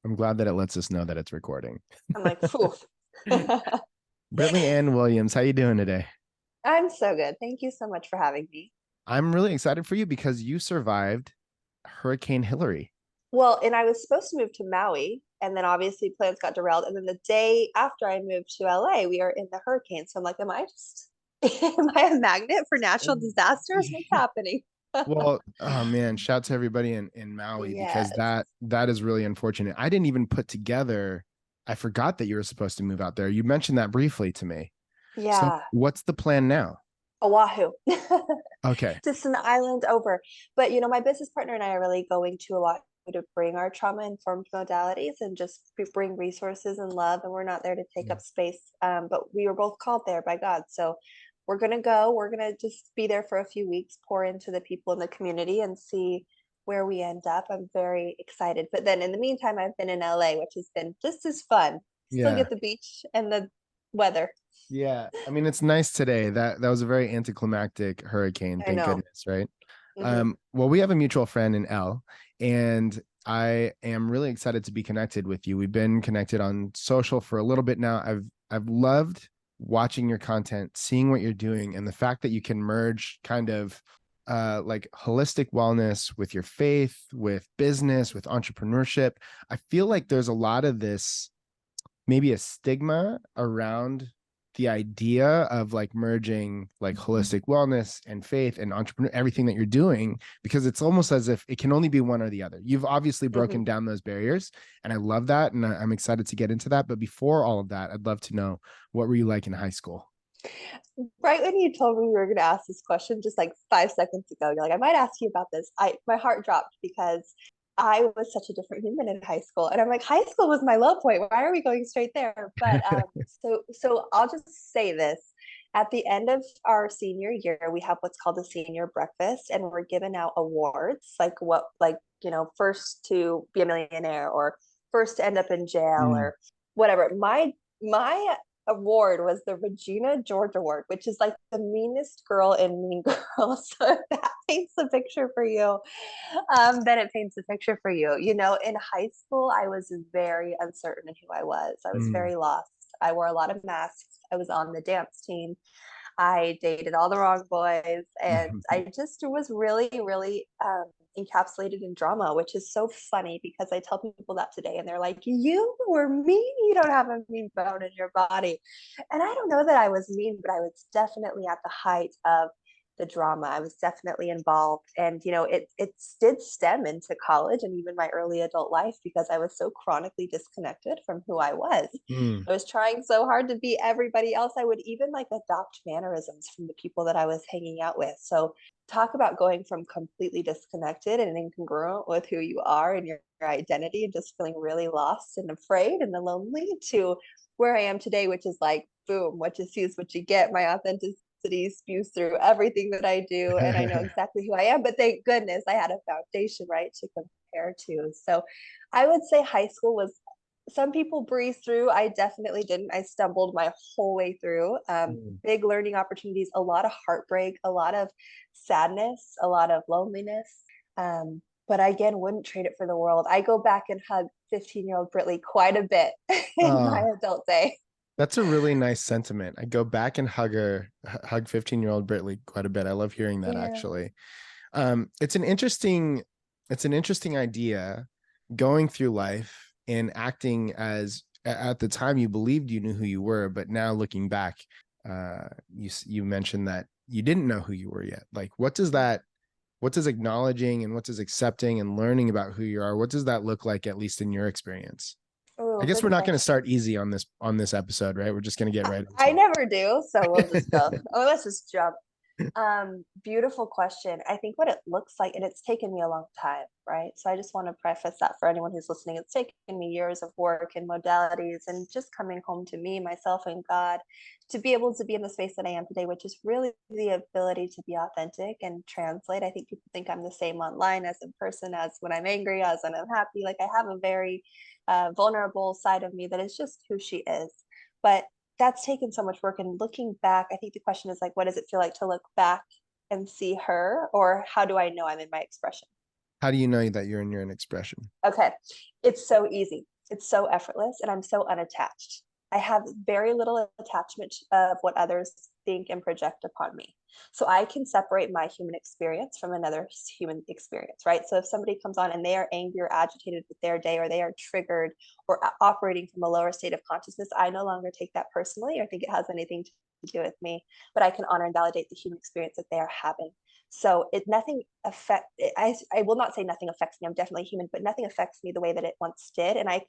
I'm glad that it lets us know that it's recording. I'm like, phew. Britley Ann Williams, how you doing today? I'm so good. Thank you so much for having me. I'm really excited for you because you survived Hurricane Hillary. Well, and I was supposed to move to Maui, and then obviously plans got derailed. And then the day after I moved to LA, we are in the hurricane. So I'm like, am I just am I a magnet for natural disasters? What's happening? Well, oh man, shout to everybody in Maui because Yes. that is really unfortunate. I didn't even put together. I forgot that you were supposed to move out there. You mentioned that briefly to me. So Yeah. what's the plan now? Oahu. Okay. Just an island over. But my business partner and I are really going to Oahu to bring our trauma informed modalities and just bring resources and love. And we're not there to take up space. But we were both called there by God. So we're going to go. We're going to just be there for a few weeks, pour into the people in the community and see where we end up. I'm very excited. But then in the meantime, I've been in LA, which has been just as fun. Still Yeah. get the beach and the weather. Yeah. I mean, it's nice today. That was a very anticlimactic hurricane, I thank know. goodness, right? Hmm. Well, we have a mutual friend in Elle, and I am really excited to be connected with you. We've been connected on social for a little bit now. I've loved watching your content, seeing what you're doing, and the fact that you can merge kind of like holistic wellness with your faith, with business, with entrepreneurship. I feel like there's a lot of this maybe a stigma around the idea of like merging like holistic wellness and faith and entrepreneur everything that you're doing, because it's almost as if it can only be one or the other. You've obviously Hmm. broken down those barriers, and I love that, and I'm excited to get into that. But before all of that, I'd love to know, what were you like in high school? Right when you told me you were going to ask this question, just like 5 seconds ago, you're like, I might ask you about this. My heart dropped because I was such a different human in high school, and I'm like, high school was my low point. Why are we going straight there? But so I'll just say this: at the end of our senior year, we have what's called a senior breakfast, and we're giving out awards, first to be a millionaire or first to end up in jail Mm. or whatever. My award was the Regina George Award, which is like the meanest girl in Mean Girls. So if that paints a picture for you, then it paints a picture for you. In high school, I was very uncertain in who I was. I was Mm. very lost. I wore a lot of masks. I was on the dance team. I dated all the wrong boys, and I just was really, really encapsulated in drama, which is so funny because I tell people that today, and they're like, "You were mean. You don't have a mean bone in your body." And I don't know that I was mean, but I was definitely at the height of the drama. I was definitely involved, and it did stem into college and even my early adult life because I was so chronically disconnected from who I was. Mm. I was trying so hard to be everybody else. I would even like adopt mannerisms from the people that I was hanging out with. So talk about going from completely disconnected and incongruent with who you are and your identity and just feeling really lost and afraid and lonely to where I am today, which is like, boom, what you see is what you get. My authenticity spews through everything that I do, and I know exactly who I am. But thank goodness I had a foundation, right, to compare to. So I would say high school was, some people breeze through. I definitely didn't. I stumbled my whole way through. Mm. Big learning opportunities, a lot of heartbreak, a lot of sadness, a lot of loneliness. But I, again, wouldn't trade it for the world. I go back and hug 15-year-old Britley quite a bit in my Oh, adult day. that's a really nice sentiment. I go back and hug 15-year-old Britley quite a bit. I love hearing that Yeah. actually. It's an interesting idea, going through life and acting as at the time you believed you knew who you were, but now looking back, you mentioned that you didn't know who you were yet. Like, what does acknowledging and what does accepting and learning about who you are, what does that look like, at least in your experience? I Oh, guess good we're not going to question. start easy on this episode, right? We're just going to get right I into never do, so we'll just go. it. Oh, let's just jump. Beautiful question. I think what it looks like, and it's taken me a long time, right? So I just want to preface that for anyone who's listening. It's taken me years of work and modalities and just coming home to me, myself, and God to be able to be in the space that I am today, which is really the ability to be authentic and translate. I think people think I'm the same online as in person, as when I'm angry, as when I'm happy. Like I have a very vulnerable side of me that is just who she is. But that's taken so much work. And looking back, I think the question is like, what does it feel like to look back and see her? Or how do I know I'm in my expression? How do you know that you're in your own expression? Okay. It's so easy. It's so effortless and I'm so unattached. I have very little attachment of what others think and project upon me. So I can separate my human experience from another human experience, right? So if somebody comes on and they are angry or agitated with their day, or they are triggered or operating from a lower state of consciousness, I no longer take that personally or think it has anything to do with me, but I can honor and validate the human experience that they are having. So it nothing affect I will not say nothing affects me. I'm definitely human, but nothing affects me the way that it once did. And I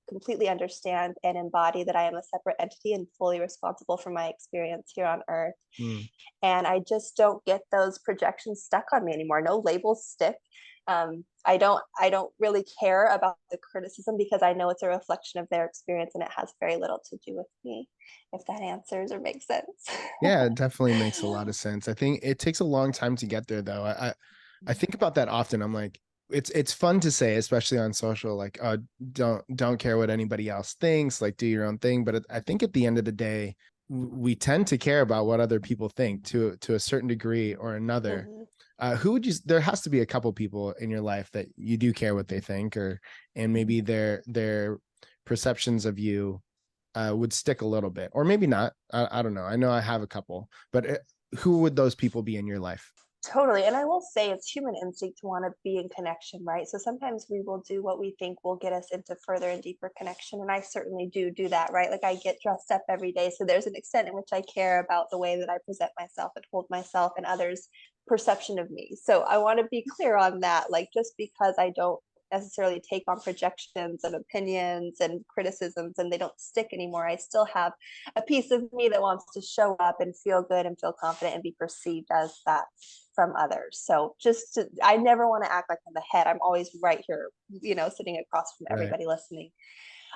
completely understand and embody that I am a separate entity and fully responsible for my experience here on earth. Mm. And I just don't get those projections stuck on me anymore. No labels stick. I don't really care about the criticism because I know it's a reflection of their experience and it has very little to do with me, if that answers or makes sense. Yeah, it definitely makes a lot of sense. I think it takes a long time to get there though. I think about that often. I'm like, it's fun to say, especially on social, like, don't care what anybody else thinks, like do your own thing. But I think at the end of the day, we tend to care about what other people think to a certain degree or another. Mhm. Who would you? There has to be a couple people in your life that you do care what they think, or and maybe their perceptions of you would stick a little bit, or maybe not. I don't know. I know I have a couple, but who would those people be in your life? Totally. And I will say it's human instinct to want to be in connection, right? So sometimes we will do what we think will get us into further and deeper connection. And I certainly do that, right? Like I get dressed up every day. So there's an extent in which I care about the way that I present myself and hold myself and others' perception of me. So I want to be clear on that. Like just because I don't necessarily take on projections and opinions and criticisms and they don't stick anymore, I still have a piece of me that wants to show up and feel good and feel confident and be perceived as that from others. So I never want to act like I'm the head. I'm always right here, sitting across from Right. everybody listening.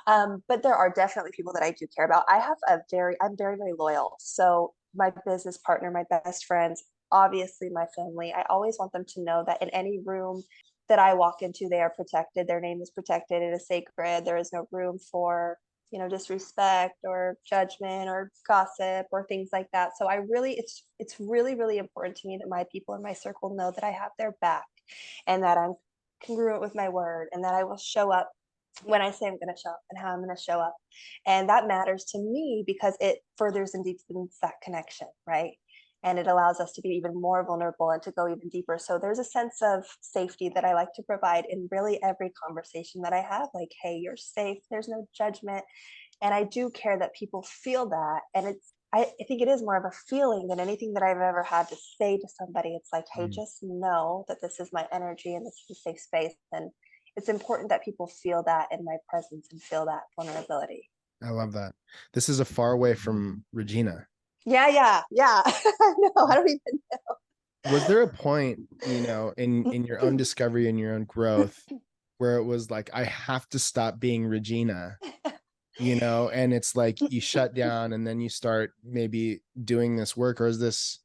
But there are definitely people that I do care about. I'm very, very loyal. So my business partner, my best friends, obviously my family, I always want them to know that in any room that I walk into, they are protected. Their name is protected. It is sacred. There is no room for, disrespect or judgment or gossip or things like that. So it's really, really important to me that my people in my circle know that I have their back and that I'm congruent with my word and that I will show up when I say I'm going to show up and how I'm going to show up. And that matters to me because it furthers and deepens that connection, right? And it allows us to be even more vulnerable and to go even deeper. So there's a sense of safety that I like to provide in really every conversation that I have. Like, hey, you're safe. There's no judgment. And I do care that people feel that. And I think it is more of a feeling than anything that I've ever had to say to somebody. It's like, hey, Mm. just know that this is my energy and this is a safe space. And it's important that people feel that in my presence and feel that vulnerability. I love that. This is a far away from Regina. Yeah, yeah, yeah. I know. I don't even Was there a point, in your own discovery and your own growth where it was like, I have to stop being Regina, and it's like you shut down and then you start maybe doing this work, or is this,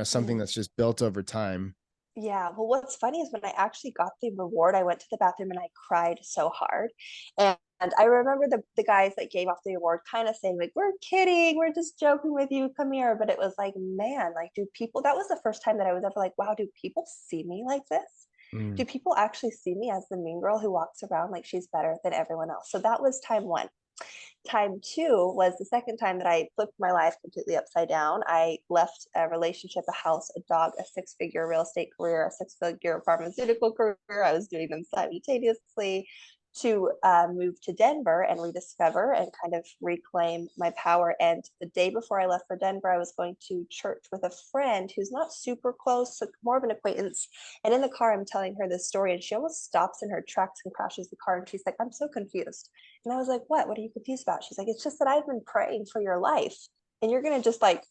something know. that's just built over time? Yeah, well, what's funny is when I actually got the reward, I went to the bathroom and I cried so hard. And I remember the guys that gave off the award kind of saying, like, we're kidding, we're just joking with you, come here. But it was like, man, like, that was the first time that I was ever like, wow, do people see me like this? Mm. Do people actually see me as the mean girl who walks around like she's better than everyone else? So that was time one. Time two was the second time that I flipped my life completely upside down. I left a relationship, a house, a dog, a six-figure real estate career, a six-figure pharmaceutical career. I was doing them simultaneously to move to Denver and rediscover and kind of reclaim my power. And the day before I left for Denver, I was going to church with a friend who's not super close, more of an acquaintance. And in the car, I'm telling her this story, and she almost stops in her tracks and crashes the car. And she's like, I'm so confused. And I was like, what? What are you confused about? She's like, it's just that I've been praying for your life and you're going to just like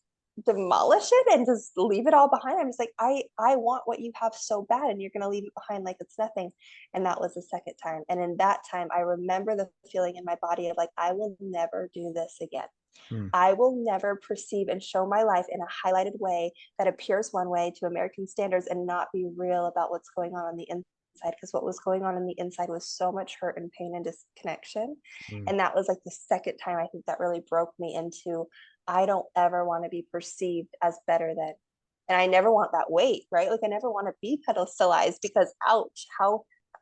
demolish it and just leave it all behind. I'm just like, I want what you have so bad and you're going to leave it behind like it's nothing. And that was the second time. And in that time, I remember the feeling in my body of like, I will never do this again. Mm. I will never perceive and show my life in a highlighted way that appears one way to American standards and not be real about what's going on the inside. Because what was going on the inside was so much hurt and pain and disconnection. Mm. And that was like the second time I think that really broke me into I don't ever want to be perceived as better than. And I never want that weight, right? Like I never want to be pedestalized because ouch,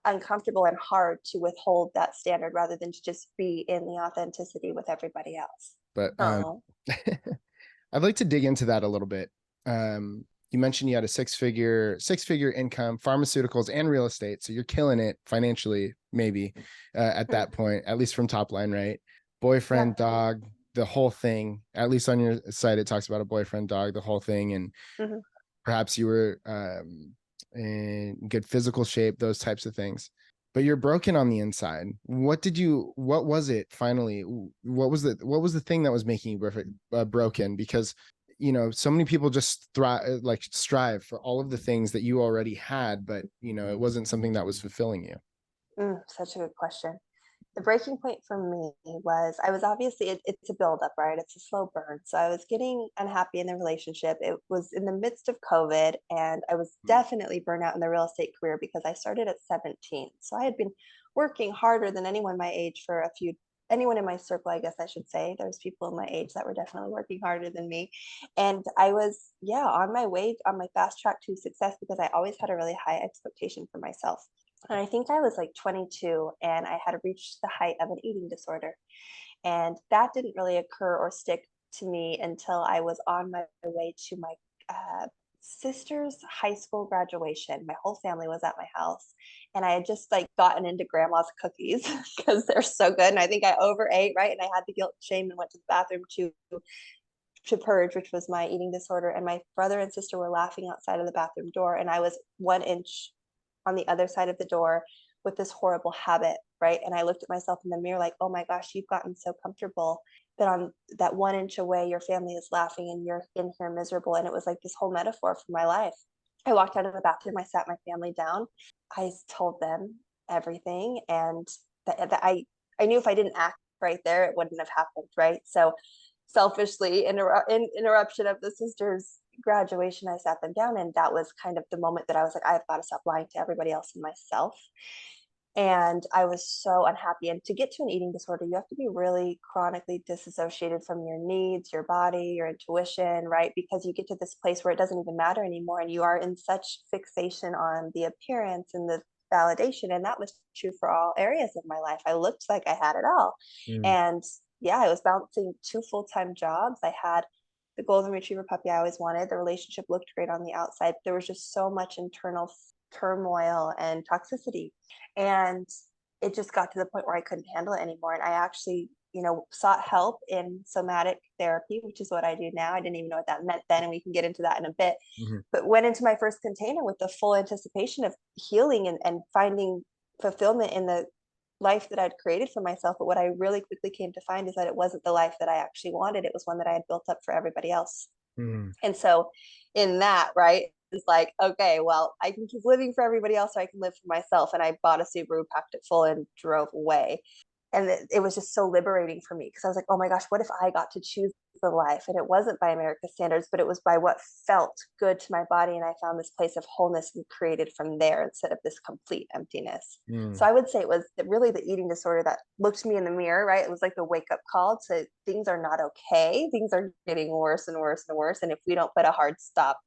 uncomfortable and hard to withhold that standard rather than to just be in the authenticity with everybody else. But Oh, I'd like to dig into that a little bit. You mentioned you had a six figure income, pharmaceuticals and real estate. So you're killing it financially, maybe at that point, at least from top line, right? yeah. Boyfriend, dog, the whole thing. At least on your site, it talks about a boyfriend, dog, the whole thing. And Hmm. perhaps you were in good physical shape, those types of things. But you're broken on the inside. What was it finally? What was the thing that was making you broken? Because so many people just strive for all of the things that you already had, but it wasn't something that was fulfilling you. Such a good question. The breaking point for me was I was obviously it's a buildup, right? It's a slow burn. So I was getting unhappy in the relationship. It was in the midst of COVID, and I was definitely burnt out in the real estate career because I started at 17. So I had been working harder than anyone my age for anyone in my circle, I guess I should say. There's people in my age that were definitely working harder than me. And I was, yeah, on my way, on my fast track to success because I always had a really high expectation for myself. And I think I was like 22 and I had reached the height of an eating disorder. And that didn't really occur or stick to me until I was on my way to my sister's high school graduation. My whole family was at my house. And I had just like gotten into grandma's cookies because they're so good. And I think I overate, right? And I had the guilt and shame and went to the bathroom to purge, which was my eating disorder. And my brother and sister were laughing outside of the bathroom door. And I was 1 inch on the other side of the door with this horrible habit, right? And I looked at myself in the mirror like, oh my gosh, you've gotten so comfortable that on that 1 inch away, your family is laughing and you're in here miserable. And it was like this whole metaphor for my life. I walked out of the bathroom, I sat my family down, I told them everything. And that I knew if I didn't act right there, it wouldn't have happened, right? So selfishly, interruption of the sisters' graduation, I sat them down, and that was kind of the moment that I was like, I've got to stop lying to everybody else and myself. And I was so unhappy. And to get to an eating disorder, you have to be really chronically disassociated from your needs, your body, your intuition, right? Because you get to this place where it doesn't even matter anymore. And you are in such fixation on the appearance and the validation. And that was true for all areas of my life. I looked like I had it all. Mm. And yeah, I was balancing 2 full-time jobs. I had the golden retriever puppy I always wanted. The relationship looked great on the outside. There was just so much internal turmoil and toxicity. And it just got to the point where I couldn't handle it anymore. And I actually, sought help in somatic therapy, which is what I do now. I didn't even know what that meant then, and we can get into that in a bit. Mm-hmm. But went into my first container with the full anticipation of healing and finding fulfillment in the life that I'd created for myself. But what I really quickly came to find is that it wasn't the life that I actually wanted. It was one that I had built up for everybody else. Mm-hmm. And so in that, right, it's like, okay, well, I can keep living for everybody else or I can live for myself. And I bought a Subaru, packed it full, and drove away. And it was just so liberating for me because I was like, oh my gosh, what if I got to choose the life? And it wasn't by America's standards, but it was by what felt good to my body. And I found this place of wholeness and created from there instead of this complete emptiness. Mm. So I would say it was really the eating disorder that looked me in the mirror, right? It was like the wake up call to things are not okay. Things are getting worse and worse and worse. And if we don't put a hard stop,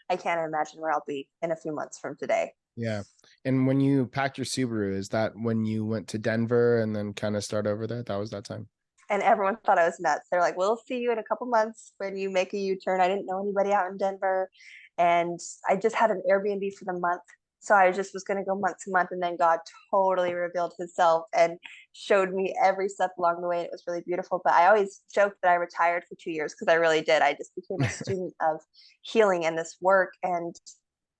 I can't imagine where I'll be in a few months from today. Yeah. And when you packed your Subaru, is that when you went to Denver and then kind of start over there? That was that time. And everyone thought I was nuts. They're like, we'll see you in a couple months when you make a U-turn. I didn't know anybody out in Denver. And I just had an Airbnb for the month. So I just was going to go month to month. And then God totally revealed himself and showed me every step along the way. And it was really beautiful. But I always joked that I retired for 2 years because I really did. I just became a student of healing and this work and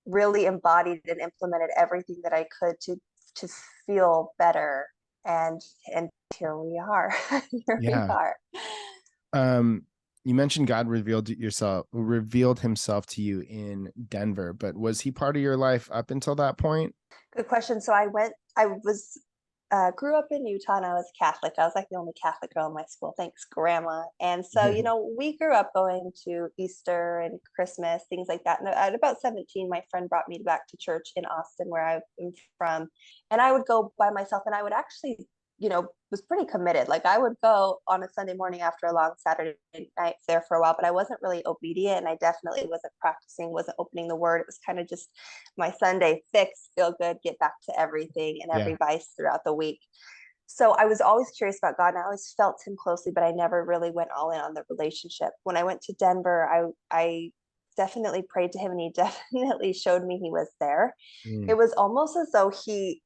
really embodied and implemented everything that I could to feel better. And here we are. Here we Yeah. are. You mentioned God revealed himself to you in Denver, but was he part of your life up until that point? Good question. So I was grew up in Utah and I was Catholic. I was like the only Catholic girl in my school. Thanks, Grandma. And so, we grew up going to Easter and Christmas, things like that. And at about 17, my friend brought me back to church in Austin, where I'm from. And I would go by myself and I would actually was pretty committed. Like I would go on a Sunday morning after a long Saturday night there for a while, but I wasn't really obedient, and I definitely wasn't practicing, wasn't opening the word. It was kind of just my Sunday fix, feel good, get back to everything and every Yeah. vice throughout the week. So I was always curious about God, and I always felt him closely, but I never really went all in on the relationship. When I went to Denver, I definitely prayed to him, and he definitely showed me he was there. It Mm. was almost as though he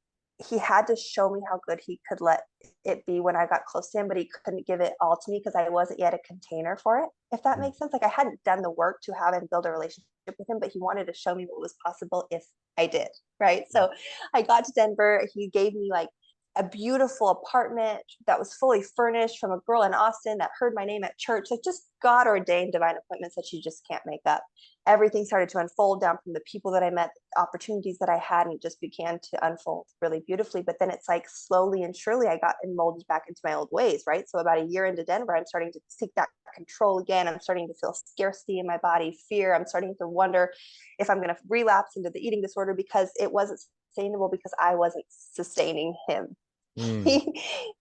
had to show me how good he could let it be when I got close to him, but he couldn't give it all to me because I wasn't yet a container for it, if that Mm. makes sense. Like I hadn't done the work to have him build a relationship with him, but he wanted to show me what was possible if I did. Right. So I got to Denver. He gave me like a beautiful apartment that was fully furnished from a girl in Austin that heard my name at church, like just God ordained divine appointments that you just can't make up. Everything started to unfold down from the people that I met, opportunities that I had, and it just began to unfold really beautifully. But then it's like slowly and surely I got molded back into my old ways, right? So about a year into Denver, I'm starting to seek that control again. I'm starting to feel scarcity in my body, fear. I'm starting to wonder if I'm going to relapse into the eating disorder because it wasn't sustainable because I wasn't sustaining him. Mm.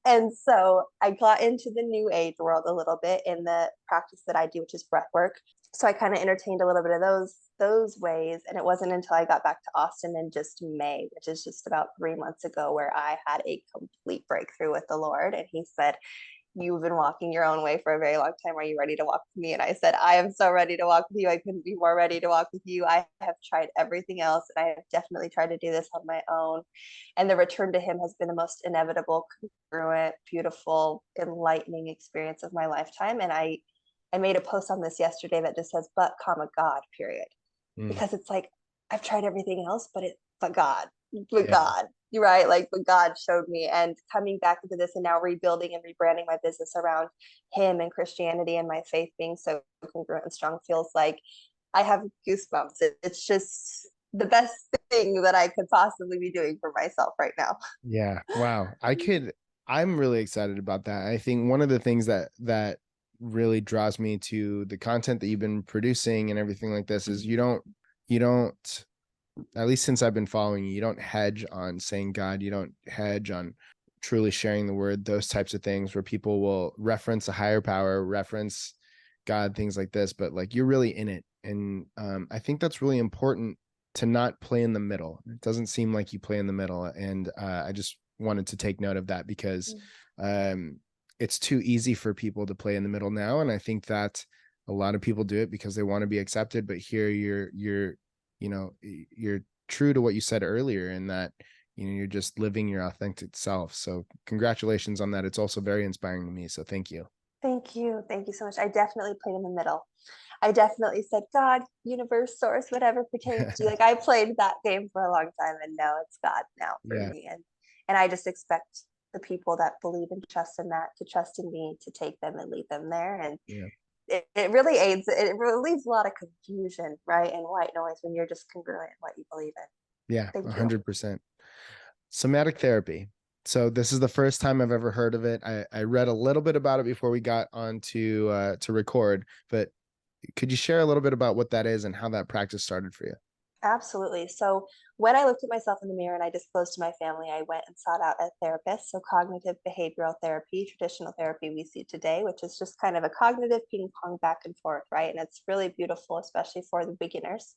And so I got into the new age world a little bit in the practice that I do, which is breath work. So I kind of entertained a little bit of those ways. And it wasn't until I got back to Austin in just May, which is just about 3 months ago, where I had a complete breakthrough with the Lord. And he said, you've been walking your own way for a very long time. Are you ready to walk with me? And I said, I am so ready to walk with you. I couldn't be more ready to walk with you. I have tried everything else, and I have definitely tried to do this on my own. And the return to him has been the most inevitable, congruent, beautiful, enlightening experience of my lifetime. And I made a post on this yesterday that just says, but comma God, period. Mm. Because it's like, I've tried everything else, but God, but Yeah. God, you're right. Like, but God showed me, and coming back into this and now rebuilding and rebranding my business around him and Christianity and my faith being so congruent and strong feels like I have goosebumps. It's just the best thing that I could possibly be doing for myself right now. Yeah. Wow. I'm really excited about that. I think one of the things that really draws me to the content that you've been producing and everything like this is you don't, at least since I've been following you, you don't hedge on saying God, you don't hedge on truly sharing the word, those types of things where people will reference a higher power, reference God, things like this, but like you're really in it. And I think that's really important to not play in the middle. It doesn't seem like you play in the middle. And I just wanted to take note of that because it's too easy for people to play in the middle now. And I think that a lot of people do it because they want to be accepted. But here you're true to what you said earlier, in that you're just living your authentic self. So congratulations on that. It's also very inspiring to me, so thank you. Thank you. Thank you so much. I definitely played in the middle. I definitely said, God, universe, source, whatever pertains to you. Like I played that game for a long time, and now it's God now for Yeah. me. And I just expect the people that believe and trust in that to trust in me to take them and lead them there. And Yeah. it really aids, it relieves a lot of confusion, right? And white noise when you're just congruent in what you believe in. Yeah, Thank you. 100%. Somatic therapy. So this is the first time I've ever heard of it. I read a little bit about it before we got on to record, but could you share a little bit about what that is and how that practice started for you? Absolutely. So when I looked at myself in the mirror and I disclosed to my family, I went and sought out a therapist. So cognitive behavioral therapy, traditional therapy we see today, which is just kind of a cognitive ping pong back and forth, right? And it's really beautiful, especially for the beginners.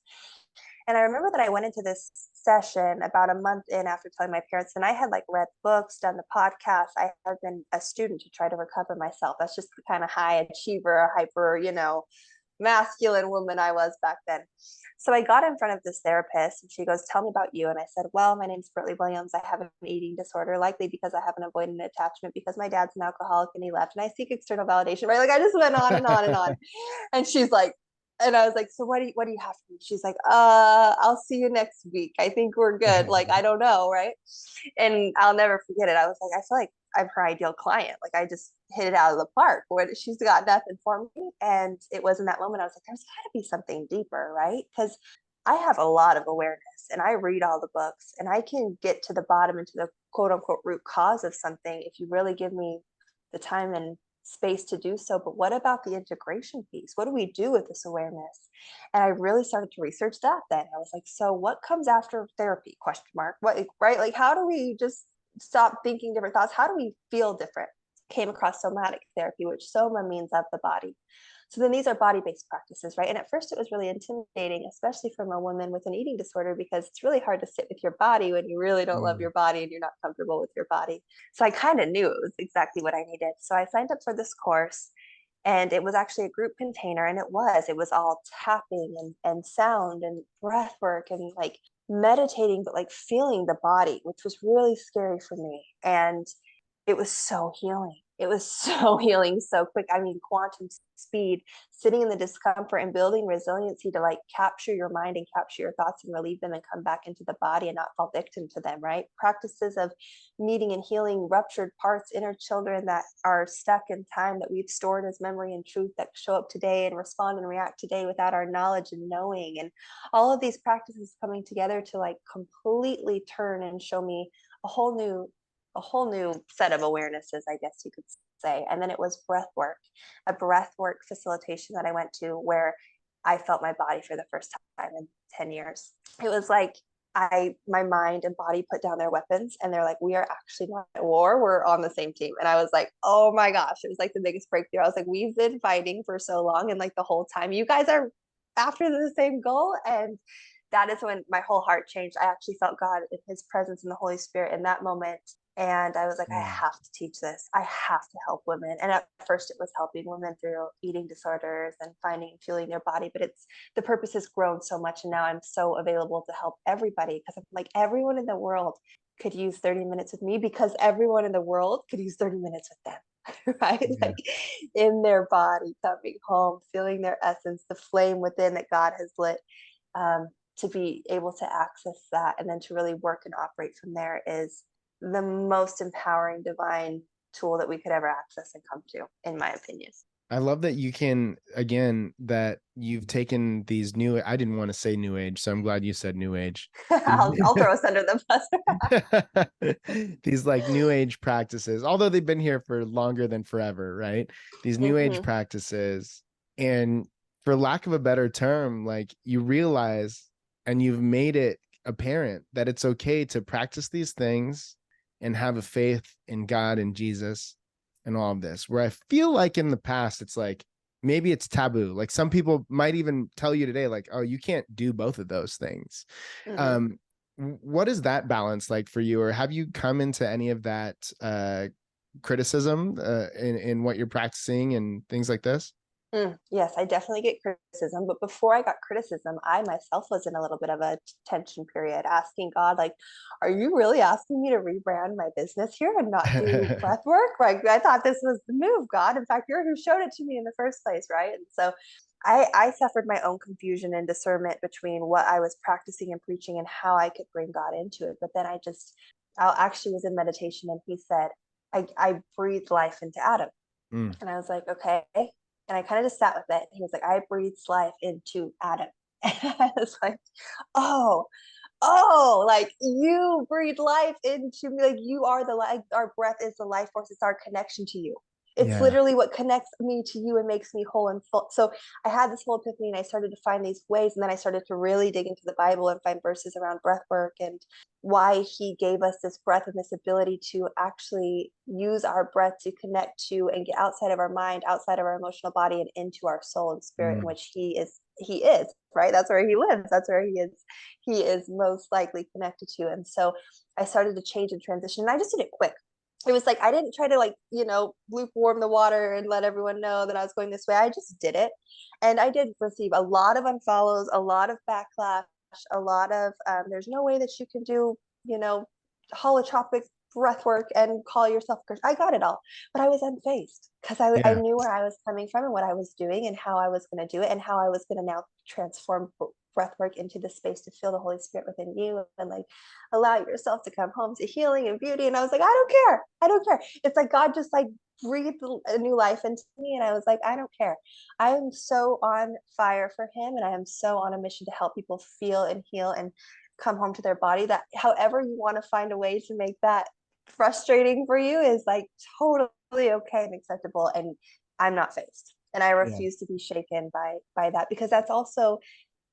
And I remember that I went into this session about a month in after telling my parents, and I had like read books, done the podcast. I have been a student to try to recover myself. That's just the kind of high achiever, hyper, masculine woman I was back then. So I got in front of this therapist and she goes, tell me about you. And I said, well, my name's Britley Williams. I have an eating disorder, likely because I have an avoidant attachment because my dad's an alcoholic and he left. And I seek external validation, right? Like I just went on and on and on. And she's like, and I was like, so what do you have for me? She's like, I'll see you next week. I think we're good. Like, I don't know. Right. And I'll never forget it. I was like, I feel like I'm her ideal client. Like I just hit it out of the park. She's got nothing for me. And it was in that moment I was like, there's got to be something deeper, right? Because I have a lot of awareness and I read all the books and I can get to the bottom into the quote unquote root cause of something if you really give me the time and space to do so. But what about the integration piece? What do we do with this awareness? And I really started to research that then. I was like, so what comes after therapy? Question mark. What, right? Like, how do we just stop thinking different thoughts. How do we feel different? Came across somatic therapy, which soma means of the body. So then these are body-based practices, right? And at first it was really intimidating, especially from a woman with an eating disorder, because it's really hard to sit with your body when you really don't love Mm. your body and you're not comfortable with your body. So I kind of knew it was exactly what I needed. So I signed up for this course, and it was actually a group container, and it was all tapping and sound and breath work and like meditating, but like feeling the body, which was really scary for me. And it was so healing. It was so healing so quick. I mean, quantum speed, sitting in the discomfort and building resiliency to like capture your mind and capture your thoughts and relieve them and come back into the body and not fall victim to them, right? Practices of meeting and healing ruptured parts, inner children that are stuck in time that we've stored as memory and truth that show up today and respond and react today without our knowledge and knowing. And all of these practices coming together to like completely turn and show me a whole new set of awarenesses, I guess you could say. And then it was a breath work facilitation that I went to where I felt my body for the first time in 10 years. It was like my mind and body put down their weapons and they're like, we are actually not at war. We're on the same team. And I was like, oh my gosh, it was like the biggest breakthrough. I was like, we've been fighting for so long. And like the whole time you guys are after the same goal. And that is when my whole heart changed. I actually felt God in his presence and the Holy Spirit in that moment. And I was like, I Mm. have to teach this. I have to help women. And at first it was helping women through eating disorders and finding and fueling their body. But the purpose has grown so much. And now I'm so available to help everybody because I'm like, everyone in the world could use 30 minutes with me because everyone in the world could use 30 minutes with them. Right? Yeah. Like in their body, coming home, feeling their essence, the flame within that God has lit. To be able to access that and then to really work and operate from there is the most empowering divine tool that we could ever access and come to, in my opinion. I love that you can, again, that you've taken these new, I didn't want to say new age, so I'm glad you said new age. I'll throw us under the These, these like new age practices, although they've been here for longer than forever, right? These new age bus. practices, and for lack of a better term, like you realize and you've made it apparent that it's okay to practice these things and have a faith in God and Jesus and all of this. Where I feel like in the past, it's like maybe it's taboo. Like some people might even tell you today, like, oh, you can't do both of those things. Mm-hmm. What is that balance like for you? Or have you come into any of that criticism in what you're practicing and things like this? Yes, I definitely get criticism. But before I got criticism, I myself was in a little bit of a tension period, asking God, like, are you really asking me to rebrand my business here and not do breath work? Like, I thought this was the move, God. In fact, you're who showed it to me in the first place, right? And so I suffered my own confusion and discernment between what I was practicing and preaching and how I could bring God into it. But then I actually was in meditation and he said, I breathed life into Adam. Mm, And I was like, okay. And I kind of just sat with it. He was like, I breathed life into Adam. And I was like, oh, like you breathe life into me. Like you are the life. Our breath is the life force. It's our connection to you. It's yeah. literally what connects me to you and makes me whole and full. So I had this whole epiphany and I started to find these ways. And then I started to really dig into the Bible and find verses around breath work and why he gave us this breath and this ability to actually use our breath to connect to and get outside of our mind, outside of our emotional body and into our soul and spirit in Mm, which he is, right? That's where he lives. That's where he is most likely connected to. And so I started to change and transition and I just did it quick. It was like I didn't try to like, lukewarm the water and let everyone know that I was going this way. I just did it. And I did receive a lot of unfollows, a lot of backlash, a lot of there's no way that you can do, holotropic breath work and call yourself a Christian. I got it all, but I was unfazed because I yeah. knew where I was coming from and what I was doing and how I was going to do it and how I was going to now transform breath work into the space to feel the Holy Spirit within you and like allow yourself to come home to healing and beauty. And I was like, I don't care. It's like God just like breathed a new life into me. And I was like, I don't care. I am so on fire for him. And I am so on a mission to help people feel and heal and come home to their body that however you want to find a way to make that frustrating for you is like totally okay and acceptable. And I'm not fazed. And I Yeah. refuse to be shaken by that because that's also,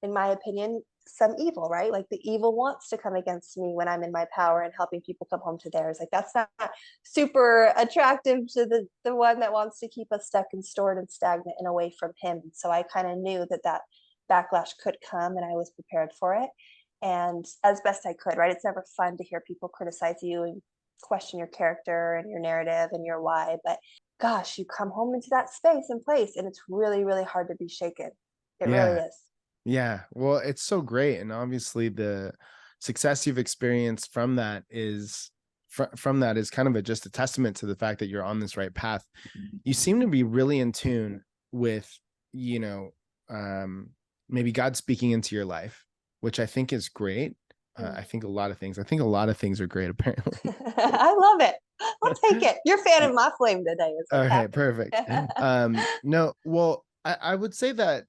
in my opinion, some evil, right? Like the evil wants to come against me when I'm in my power and helping people come home to theirs. Like that's not super attractive to the one that wants to keep us stuck and stored and stagnant and away from him. So I kind of knew that that backlash could come, and I was prepared for it. And as best I could, right? It's never fun to hear people criticize you and question your character and your narrative and your why. But gosh, you come home into that space and place, and it's really, really hard to be shaken. It really Yeah. is. Yeah. Well, it's so great. And obviously the success you've experienced from that is from that is kind of just a testament to the fact that you're on this right path. You seem to be really in tune with, you know, maybe God speaking into your life, which I think is great. I think a lot of things are great, apparently. I love it. I'll take it. You're fanning my flame today. Is what's Okay, happening. perfect. No, well, I would say that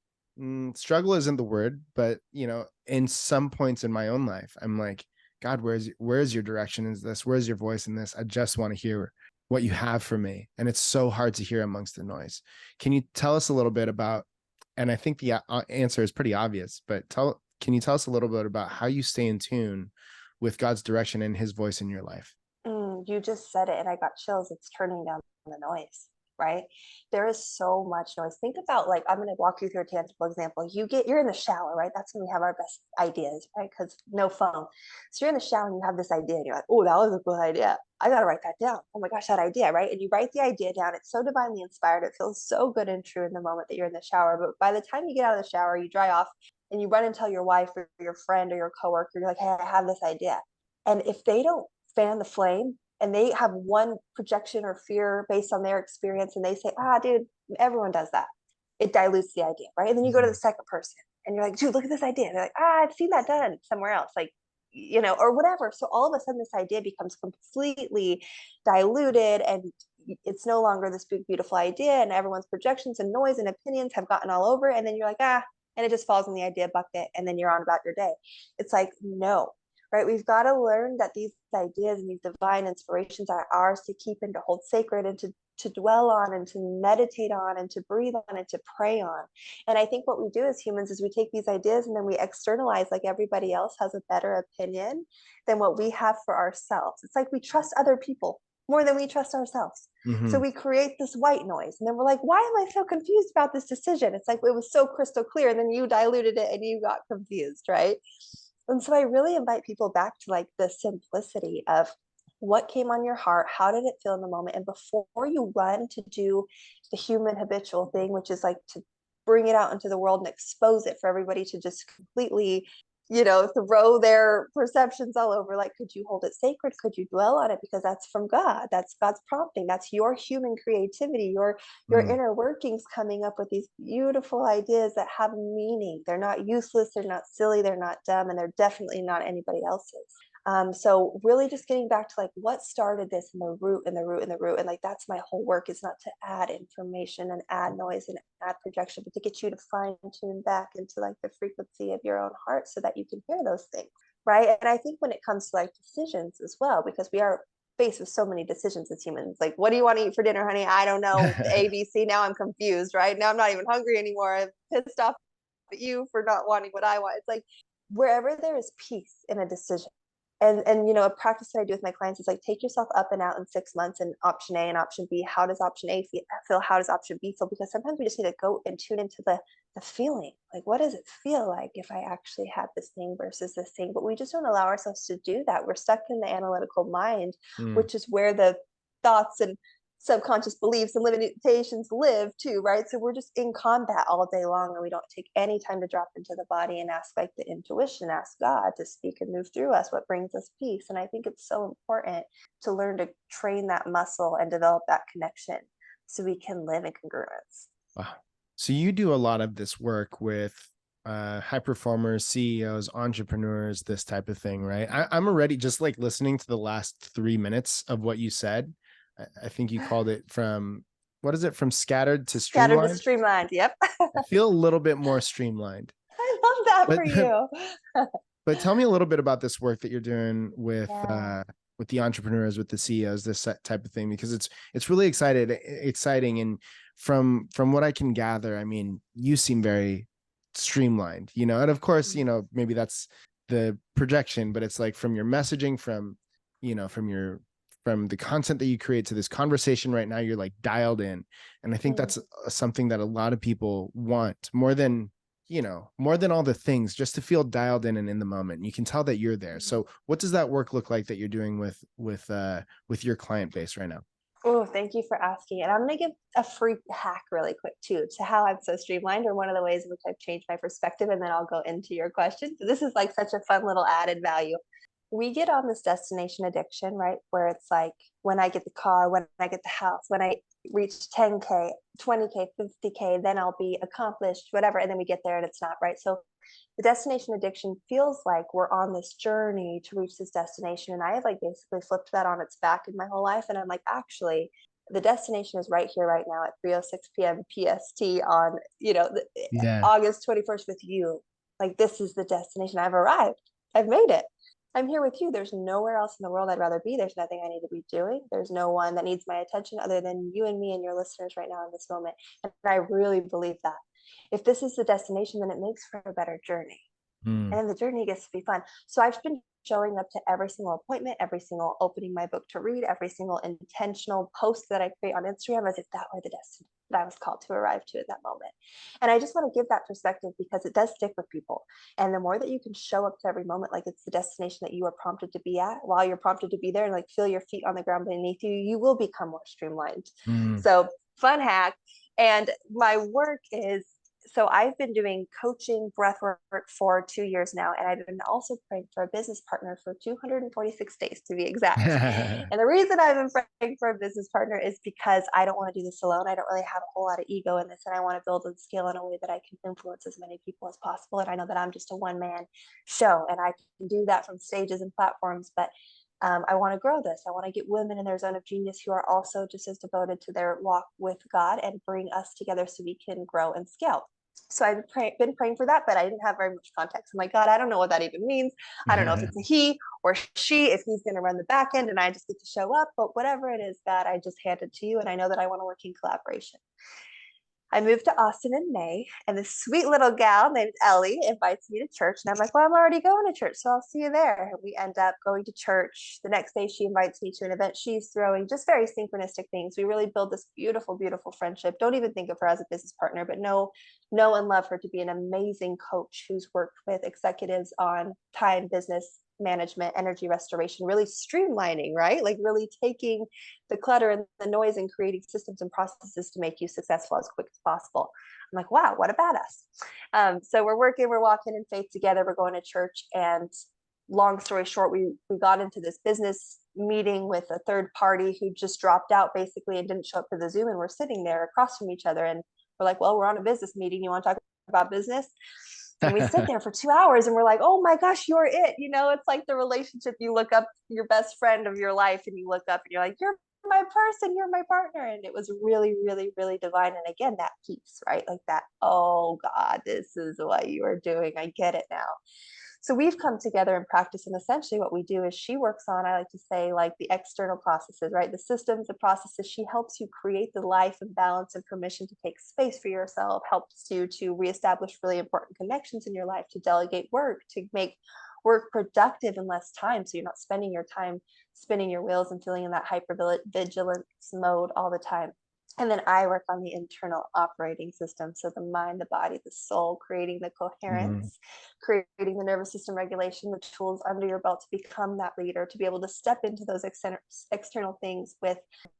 struggle isn't the word, but you know, in some points in my own life, I'm like, God, where's your direction in this? Where's your voice in this? I just want to hear what you have for me. And it's so hard to hear amongst the noise. Can you tell us a little bit about, and I think the answer is pretty obvious, but can you tell us a little bit about how you stay in tune with God's direction and his voice in your life? You just said it, and I got chills. It's turning down the noise, right? There is so much noise. Think about, like, I'm going to walk you through a tangible example. You're in the shower, right? That's when we have our best ideas, right? Because no phone. So you're in the shower and you have this idea, and you're like, oh, that was a good idea. I got to write that down. Oh my gosh, that idea, right? And you write the idea down. It's so divinely inspired. It feels so good and true in the moment that you're in the shower. But by the time you get out of the shower, you dry off and you run and tell your wife or your friend or your coworker, you're like, hey, I have this idea. And if they don't fan the flame, and they have one projection or fear based on their experience, and they say, dude, everyone does that, it dilutes the idea, right? And then you go to the second person and you're like, dude, look at this idea. And they're like, I've seen that done somewhere else, like, or whatever. So all of a sudden this idea becomes completely diluted, and it's no longer this big beautiful idea, and everyone's projections and noise and opinions have gotten all over, and then you're like, and it just falls in the idea bucket, and then you're on about your day. It's like, no, right? We've got to learn that these ideas and these divine inspirations are ours to keep and to hold sacred, and to dwell on, and to meditate on, and to breathe on, and to pray on. And I think what we do as humans is we take these ideas and then we externalize, like everybody else has a better opinion than what we have for ourselves. It's like we trust other people more than we trust ourselves. So we create this white noise, and then we're like, why am I so confused about this decision? It's like, it was so crystal clear, and then you diluted it and you got confused, right? And so I really invite people back to, like, the simplicity of what came on your heart, how did it feel in the moment? And before you run to do the human habitual thing, which is like to bring it out into the world and expose it for everybody to just completely, throw their perceptions all over, like, could you hold it sacred? Could you dwell on it? Because that's from God. That's God's prompting. That's your human creativity, your inner workings coming up with these beautiful ideas that have meaning. They're not useless, they're not silly, they're not dumb, and they're definitely not anybody else's. So really just getting back to, like, what started this, and the root and the root and the root. And, like, that's my whole work, is not to add information and add noise and add projection, but to get you to fine tune back into, like, the frequency of your own heart so that you can hear those things. Right. And I think when it comes to, like, decisions as well, because we are faced with so many decisions as humans, like, what do you want to eat for dinner, honey? I don't know. ABC. Now I'm confused. Right now I'm not even hungry anymore. I'm pissed off at you for not wanting what I want. It's like, wherever there is peace in a decision, and a practice that I do with my clients is, like, take yourself up and out in 6 months, and option A and option B. How does option A feel? How does option B feel? Because sometimes we just need to go and tune into the feeling. Like, what does it feel like if I actually had this thing versus this thing? But we just don't allow ourselves to do that. We're stuck in the analytical mind, which is where the thoughts and subconscious beliefs and limitations live too, right? So we're just in combat all day long, and we don't take any time to drop into the body and ask, like, the intuition, ask God to speak and move through us what brings us peace. And I think it's so important to learn to train that muscle and develop that connection so we can live in congruence. Wow. So you do a lot of this work with high performers, CEOs, entrepreneurs, this type of thing, right? I'm already just, like, listening to the last 3 minutes of what you said. I think you called it from scattered to streamlined? Scattered to streamlined. Yep. I feel a little bit more streamlined. I love that for you. But tell me a little bit about this work that you're doing with the entrepreneurs, with the CEOs, this type of thing, because it's really exciting. And from what I can gather, I mean, you seem very streamlined, you know, and of course, you know, maybe that's the projection, but it's like from your messaging, from, you know, from the content that you create to this conversation right now, you're like dialed in. And I think that's something that a lot of people want more than, you know, more than all the things, just to feel dialed in and in the moment. You can tell that you're there. So what does that work look like that you're doing with your client base right now? Oh, thank you for asking. And I'm going to give a free hack really quick too to how I'm so streamlined, or one of the ways in which I've changed my perspective. And then I'll go into your question. So this is like such a fun little added value. We get on this destination addiction, right? Where it's like, when I get the car, when I get the house, when I reach 10K, 20K, 50K, then I'll be accomplished, whatever. And then we get there and it's not, right? So the destination addiction feels like we're on this journey to reach this destination. And I have like basically flipped that on its back in my whole life. And I'm like, actually, the destination is right here, right now at 3:06 p.m. PST on, you know, Yeah. August 21st with you. Like, this is the destination. I've arrived. I've made it. I'm here with you. There's nowhere else in the world I'd rather be. There's nothing I need to be doing. There's no one that needs my attention other than you and me and your listeners right now in this moment. And I really believe that if this is the destination, then it makes for a better journey. And the journey gets to be fun. So I've been showing up to every single appointment, every single opening my book to read, every single intentional post that I create on Instagram as if that were the destination that I was called to arrive to at that moment. And I just want to give that perspective because it does stick with people. And the more that you can show up to every moment like it's the destination that you are prompted to be at, while you're prompted to be there, and like feel your feet on the ground beneath you, you will become more streamlined. So fun hack. And my work is, so I've been doing coaching breath work for 2 years now, and I've been also praying for a business partner for 246 days to be exact. And the reason I've been praying for a business partner is because I don't want to do this alone. I don't really have a whole lot of ego in this, and I want to build and scale in a way that I can influence as many people as possible. And I know that I'm just a one-man show, and I can do that from stages and platforms, but I want to grow this. I want to get women in their zone of genius who are also just as devoted to their walk with God and bring us together so we can grow and scale. So I've been praying for that, but I didn't have very much context. I'm like, God, I don't know what that even means. I don't know if it's a he or she, if he's going to run the back end and I just get to show up. But whatever it is, God, I just hand it to you. And I know that I want to work in collaboration. I moved to Austin in May, and this sweet little gal named Ellie invites me to church. And I'm like, well, I'm already going to church, so I'll see you there. And we end up going to church. The next day, she invites me to an event she's throwing, just very synchronistic things. We really build this beautiful, beautiful friendship. Don't even think of her as a business partner, but know and love her to be an amazing coach who's worked with executives on time, business management, energy restoration, really streamlining, right? Like really taking the clutter and the noise and creating systems and processes to make you successful as quick as possible. I'm like, wow, what a badass. So we're walking in faith together. We're going to church, and long story short, we got into this business meeting with a third party who just dropped out basically and didn't show up to the Zoom. And we're sitting there across from each other, and we're like, well, we're on a business meeting. You want to talk about business? And we sit there for 2 hours and we're like, oh my gosh, you're it. You know, it's like the relationship, you look up your best friend of your life and you look up and you're like, you're my person, you're my partner. And it was really, really, really divine. And again, that peace, right? Like that, oh God, this is what you are doing. I get it now. So we've come together and practice. And essentially what we do is she works on, I like to say, like the external processes, right? The systems, the processes. She helps you create the life and balance and permission to take space for yourself, helps you to reestablish really important connections in your life, to delegate work, to make work productive in less time. So you're not spending your time spinning your wheels and feeling in that hypervigilance mode all the time. And then I work on the internal operating system. So the mind, the body, the soul, creating the coherence, creating the nervous system regulation, the tools under your belt to become that leader, to be able to step into those external things with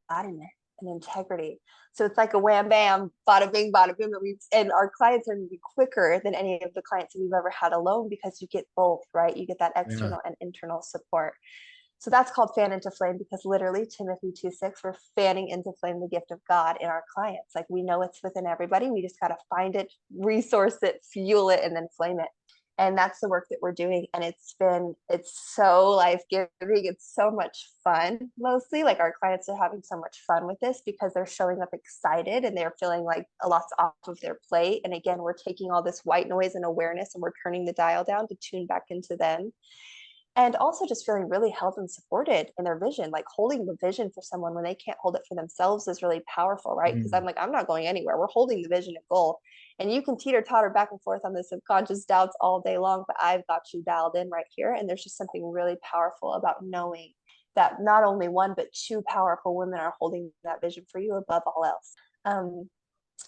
embodiment and integrity. So it's like a wham, bam, bada bing, bada boom. And our clients are moving quicker than any of the clients that we've ever had alone, because you get both, right? You get that external and internal support. So that's called fan into flame, because literally Timothy 2:6, we're fanning into flame the gift of God in our clients. Like, we know it's within everybody. We just got to find it, resource it, fuel it, and then flame it. And that's the work that we're doing. And it's so life-giving. It's so much fun. Mostly like our clients are having so much fun with this because they're showing up excited and they're feeling like a lot's off of their plate. And again, we're taking all this white noise and awareness and we're turning the dial down to tune back into them. and also just feeling really held and supported in their vision, like holding the vision for someone when they can't hold it for themselves is really powerful, right? Because I'm Mm. like, I'm not going anywhere. We're holding the vision and goal. And you can teeter totter back and forth on the subconscious doubts all day long, but I've got you dialed in right here. And there's just something really powerful about knowing that not only one, but two powerful women are holding that vision for you above all else. Um,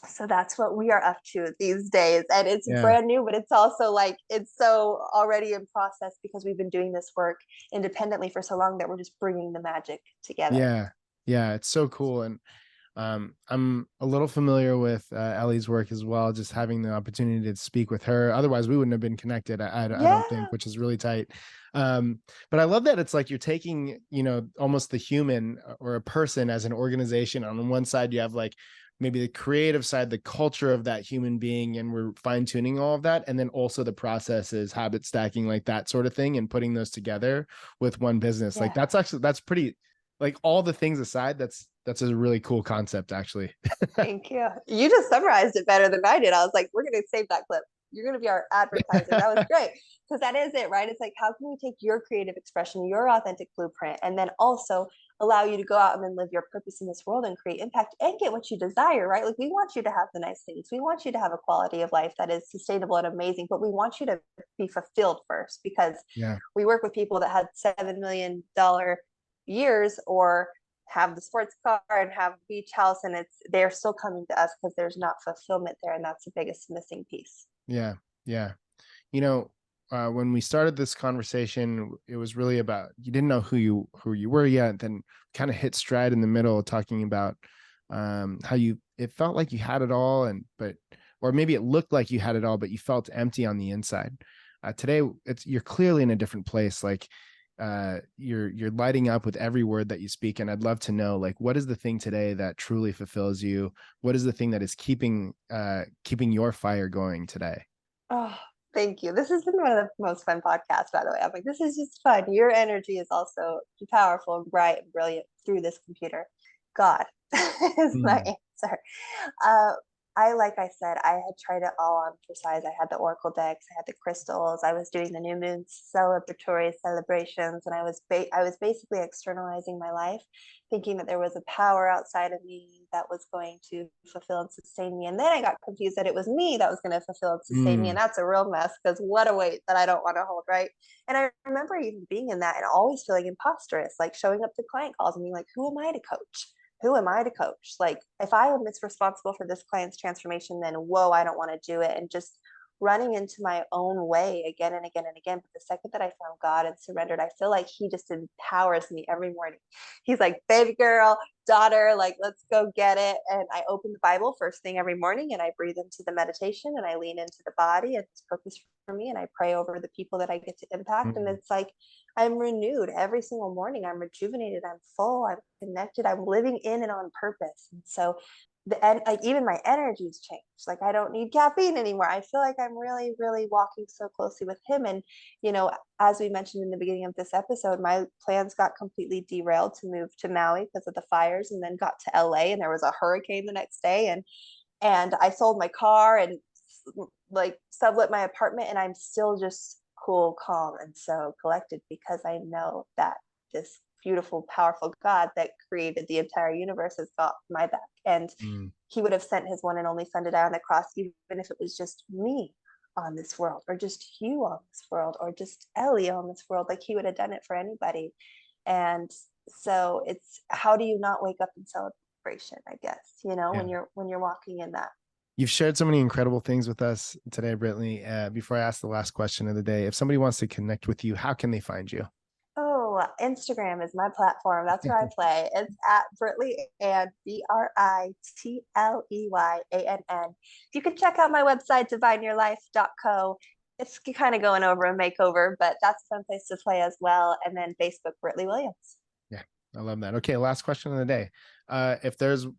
so that's what we are up to these days, and it's Yeah. brand new, but it's also like it's so already in process because we've been doing this work independently for so long that we're just bringing the magic together. Yeah. Yeah. It's so cool. And I'm a little familiar with Ellie's work as well, just having the opportunity to speak with her. Otherwise, we wouldn't have been connected, I don't think, Yeah, which is really tight. But I love that it's like you're taking, almost the human or a person as an organization. On one side, you have like maybe the creative side, the culture of that human being, and we're fine tuning all of that. And then also the processes, habit stacking, like that sort of thing, and putting those together with one business. Like yeah. that's pretty, like all the things aside, that's a really cool concept, actually. Thank you. You just summarized it better than I did. I was like, we're going to save that clip. You're going to be our advertiser. That was great. Because that is it, right? It's like, how can we take your creative expression, your authentic blueprint, and then also allow you to go out and then live your purpose in this world and create impact and get what you desire, right? Like, we want you to have the nice things. We want you to have a quality of life that is sustainable and amazing, but we want you to be fulfilled first, because Yeah. we work with people that had $7 million years or have the sports car and have beach house, and they're still coming to us because there's not fulfillment there, and that's the biggest missing piece. Yeah. Yeah. You know, when we started this conversation, it was really about, you didn't know who you were yet, then kind of hit stride in the middle talking about how it felt like you had it all, or maybe it looked like you had it all, but you felt empty on the inside. Today you're clearly in a different place. Like you're lighting up with every word that you speak. And I'd love to know, like, what is the thing today that truly fulfills you? What is the thing that is keeping your fire going today? Oh, thank you. This has been one of the most fun podcasts, by the way. I'm like, this is just fun. Your energy is also powerful and bright and brilliant through this computer. God is my Mm. answer. Uh, like I said, I had tried it all on for size. I had the oracle decks, I had the crystals, I was doing the new moon celebratory celebrations, and I was basically externalizing my life, thinking that there was a power outside of me that was going to fulfill and sustain me. And then I got confused that it was me that was going to fulfill and sustain me. And Mm. that's a real mess, because what a weight that I don't want to hold, right? And I remember even being in that and always feeling imposterous, like showing up to client calls and being like, who am I to coach? Who am I to coach? Like, if I am responsible for this client's transformation, then whoa, I don't want to do it. And just running into my own way again and again and again. But the second that I found God and surrendered, I feel like He just empowers me every morning. He's like, baby girl, daughter, like, let's go get it. And I open the Bible first thing every morning, and I breathe into the meditation, and I lean into the body and His purpose for me. And I pray over the people that I get to impact. And Mm. it's like, I'm renewed every single morning. I'm rejuvenated. I'm full. I'm connected. I'm living in and on purpose. And so like even my energy's changed. Like, I don't need caffeine anymore. I feel like I'm really, really walking so closely with Him. And as we mentioned in the beginning of this episode, my plans got completely derailed to move to Maui because of the fires, and then got to LA, and there was a hurricane the next day, and I sold my car and like sublet my apartment, and I'm still just cool, calm, and so collected, because I know that this beautiful, powerful God that created the entire universe has got my back. And Mm. He would have sent His one and only Son to die on the cross, even if it was just me on this world, or just you on this world, or just Ellie on this world. Like, He would have done it for anybody. And so it's, how do you not wake up in celebration, I guess, Yeah. when you're walking in that. You've shared so many incredible things with us today, Britley. Before I ask the last question of the day, if somebody wants to connect with you, how can they find you? Oh, Instagram is my platform. That's where I play. It's at Britley Ann, BritleyAnn. You can check out my website, divineyourlife.co. It's kind of going over a makeover, but that's a fun place to play as well. And then Facebook, Britley Williams. Yeah, I love that. Okay, last question of the day.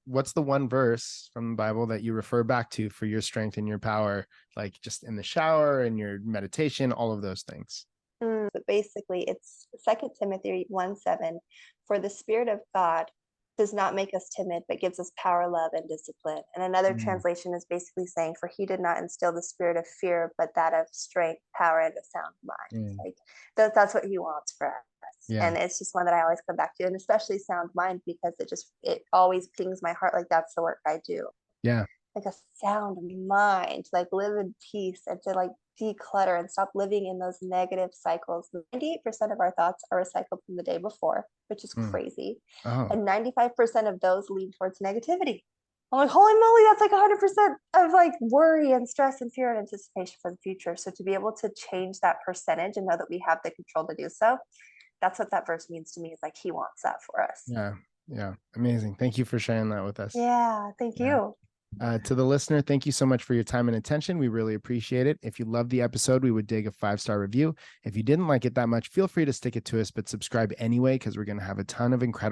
What's the one verse from the Bible that you refer back to for your strength and your power, like just in the shower, in your meditation, all of those things? But basically, it's 2 Timothy 1:7. For the Spirit of God does not make us timid, but gives us power, love, and discipline. And another Mm, translation is basically saying, for he did not instill the spirit of fear, but that of strength, power, and a sound mind. mm, Like that's what he wants for us. yeah. And it's just one that I always come back to, and especially sound mind, because it always pings my heart. Like that's the work I do, Yeah. like a sound mind, like live in peace and to like declutter and stop living in those negative cycles. 98% of our thoughts are recycled from the day before, which is Mm. crazy. Oh, And 95% of those lean towards negativity. I'm like, holy moly, that's like 100% of like worry and stress and fear and anticipation for the future. So to be able to change that percentage and know that we have the control to do so, that's what that verse means to me, is like he wants that for us. yeah. Yeah. Amazing. Thank you for sharing that with us. Yeah, thank Yeah. you. To the listener, thank you so much for your time and attention. We really appreciate it. If you loved the episode, we would dig a 5-star review. If you didn't like it that much, feel free to stick it to us, but subscribe anyway, because we're going to have a ton of incredible